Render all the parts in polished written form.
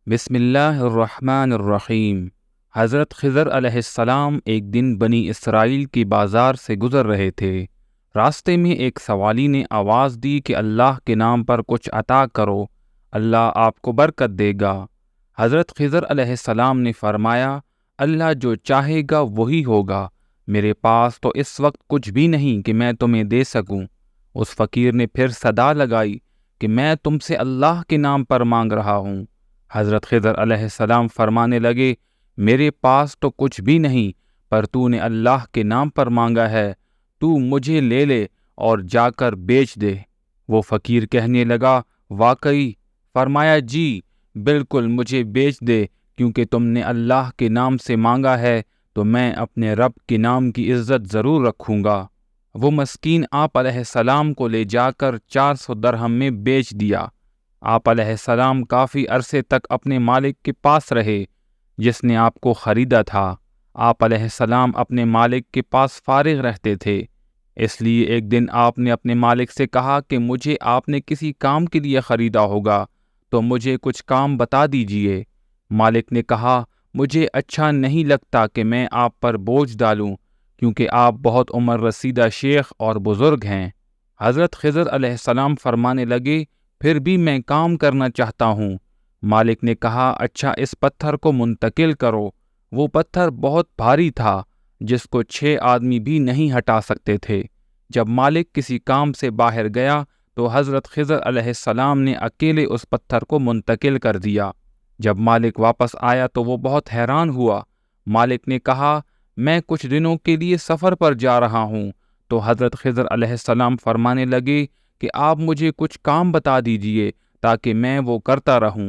بسم اللہ الرحمن الرحیم۔ حضرت خضر علیہ السلام ایک دن بنی اسرائیل کی بازار سے گزر رہے تھے۔ راستے میں ایک سوالی نے آواز دی کہ اللہ کے نام پر کچھ عطا کرو، اللہ آپ کو برکت دے گا۔ حضرت خضر علیہ السلام نے فرمایا، اللہ جو چاہے گا وہی ہوگا، میرے پاس تو اس وقت کچھ بھی نہیں کہ میں تمہیں دے سکوں۔ اس فقیر نے پھر صدا لگائی کہ میں تم سے اللہ کے نام پر مانگ رہا ہوں۔ حضرت خضر علیہ السلام فرمانے لگے، میرے پاس تو کچھ بھی نہیں، پر تو نے اللہ کے نام پر مانگا ہے، تو مجھے لے لے اور جا کر بیچ دے۔ وہ فقیر کہنے لگا، واقعی؟ فرمایا، جی بالکل، مجھے بیچ دے، کیونکہ تم نے اللہ کے نام سے مانگا ہے تو میں اپنے رب کے نام کی عزت ضرور رکھوں گا۔ وہ مسکین آپ علیہ السلام کو لے جا کر 400 درہم میں بیچ دیا۔ آپ علیہ السلام کافی عرصے تک اپنے مالک کے پاس رہے جس نے آپ کو خریدا تھا۔ آپ علیہ السلام اپنے مالک کے پاس فارغ رہتے تھے، اس لیے ایک دن آپ نے اپنے مالک سے کہا کہ مجھے آپ نے کسی کام کے لیے خریدا ہوگا تو مجھے کچھ کام بتا دیجئے۔ مالک نے کہا، مجھے اچھا نہیں لگتا کہ میں آپ پر بوجھ ڈالوں، کیونکہ آپ بہت عمر رسیدہ شیخ اور بزرگ ہیں۔ حضرت خضر علیہ السلام فرمانے لگے، پھر بھی میں کام کرنا چاہتا ہوں۔ مالک نے کہا، اچھا اس پتھر کو منتقل کرو۔ وہ پتھر بہت بھاری تھا جس کو 6 آدمی بھی نہیں ہٹا سکتے تھے۔ جب مالک کسی کام سے باہر گیا تو حضرت خضر علیہ السلام نے اکیلے اس پتھر کو منتقل کر دیا۔ جب مالک واپس آیا تو وہ بہت حیران ہوا۔ مالک نے کہا، میں کچھ دنوں کے لیے سفر پر جا رہا ہوں۔ تو حضرت خضر علیہ السلام فرمانے لگے کہ آپ مجھے کچھ کام بتا دیجئے تاکہ میں وہ کرتا رہوں۔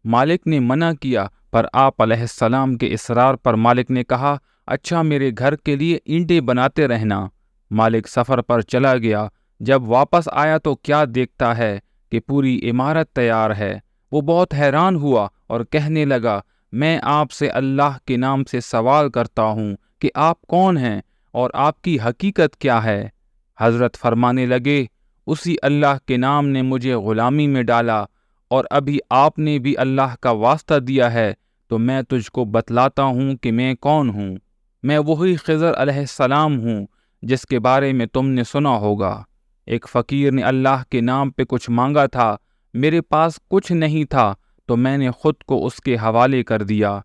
مالک نے منع کیا، پر آپ علیہ السلام کے اصرار پر مالک نے کہا، اچھا میرے گھر کے لیے اینٹیں بناتے رہنا۔ مالک سفر پر چلا گیا۔ جب واپس آیا تو کیا دیکھتا ہے کہ پوری عمارت تیار ہے۔ وہ بہت حیران ہوا اور کہنے لگا، میں آپ سے اللہ کے نام سے سوال کرتا ہوں کہ آپ کون ہیں اور آپ کی حقیقت کیا ہے؟ حضرت فرمانے لگے، اسی اللہ کے نام نے مجھے غلامی میں ڈالا، اور ابھی آپ نے بھی اللہ کا واسطہ دیا ہے تو میں تجھ کو بتلاتا ہوں کہ میں کون ہوں۔ میں وہی خضر علیہ السلام ہوں جس کے بارے میں تم نے سنا ہوگا۔ ایک فقیر نے اللہ کے نام پہ کچھ مانگا تھا، میرے پاس کچھ نہیں تھا تو میں نے خود کو اس کے حوالے کر دیا،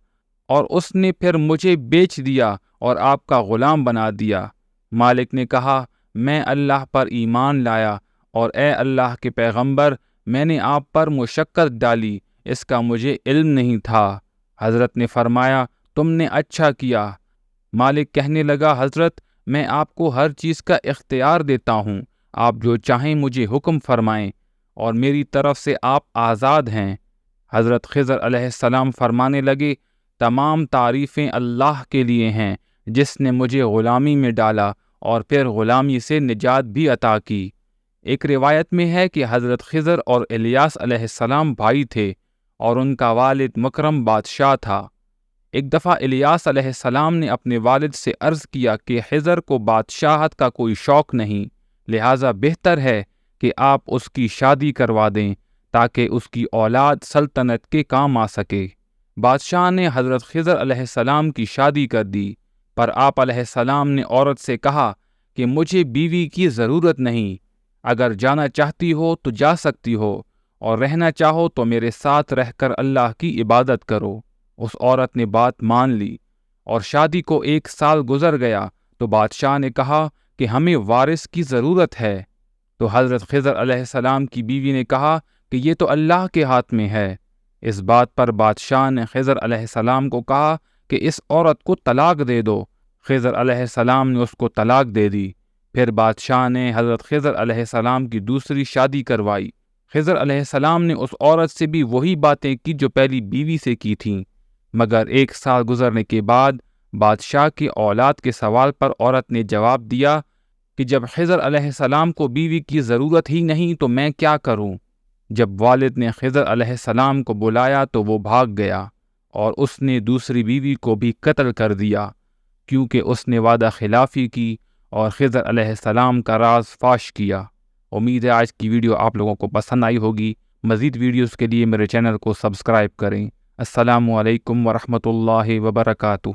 اور اس نے پھر مجھے بیچ دیا اور آپ کا غلام بنا دیا۔ مالک نے کہا، میں اللہ پر ایمان لایا، اور اے اللہ کے پیغمبر، میں نے آپ پر مشقت ڈالی، اس کا مجھے علم نہیں تھا۔ حضرت نے فرمایا، تم نے اچھا کیا۔ مالک کہنے لگا، حضرت میں آپ کو ہر چیز کا اختیار دیتا ہوں، آپ جو چاہیں مجھے حکم فرمائیں، اور میری طرف سے آپ آزاد ہیں۔ حضرت خضر علیہ السلام فرمانے لگے، تمام تعریفیں اللہ کے لیے ہیں جس نے مجھے غلامی میں ڈالا اور پھر غلامی سے نجات بھی عطا کی۔ ایک روایت میں ہے کہ حضرت خضر اور الیاس علیہ السلام بھائی تھے اور ان کا والد مکرم بادشاہ تھا۔ ایک دفعہ الیاس علیہ السلام نے اپنے والد سے عرض کیا کہ خضر کو بادشاہت کا کوئی شوق نہیں، لہٰذا بہتر ہے کہ آپ اس کی شادی کروا دیں تاکہ اس کی اولاد سلطنت کے کام آ سکے۔ بادشاہ نے حضرت خضر علیہ السلام کی شادی کر دی، پر آپ علیہ السلام نے عورت سے کہا کہ مجھے بیوی کی ضرورت نہیں، اگر جانا چاہتی ہو تو جا سکتی ہو، اور رہنا چاہو تو میرے ساتھ رہ کر اللہ کی عبادت کرو۔ اس عورت نے بات مان لی، اور شادی کو 1 سال گزر گیا تو بادشاہ نے کہا کہ ہمیں وارث کی ضرورت ہے۔ تو حضرت خضر علیہ السلام کی بیوی نے کہا کہ یہ تو اللہ کے ہاتھ میں ہے۔ اس بات پر بادشاہ نے خضر علیہ السلام کو کہا کہ اس عورت کو طلاق دے دو۔ خضر علیہ السلام نے اس کو طلاق دے دی۔ پھر بادشاہ نے حضرت خضر علیہ السلام کی دوسری شادی کروائی۔ خضر علیہ السلام نے اس عورت سے بھی وہی باتیں کی جو پہلی بیوی سے کی تھیں، مگر 1 سال گزرنے کے بعد بادشاہ کی اولاد کے سوال پر عورت نے جواب دیا کہ جب خضر علیہ السلام کو بیوی کی ضرورت ہی نہیں تو میں کیا کروں؟ جب والد نے خضر علیہ السلام کو بلایا تو وہ بھاگ گیا، اور اس نے دوسری بیوی کو بھی قتل کر دیا، کیونکہ اس نے وعدہ خلافی کی اور خضر علیہ السلام کا راز فاش کیا۔ امید ہے آج کی ویڈیو آپ لوگوں کو پسند آئی ہوگی۔ مزید ویڈیوز کے لیے میرے چینل کو سبسکرائب کریں۔ السلام علیکم ورحمۃ اللہ وبرکاتہ۔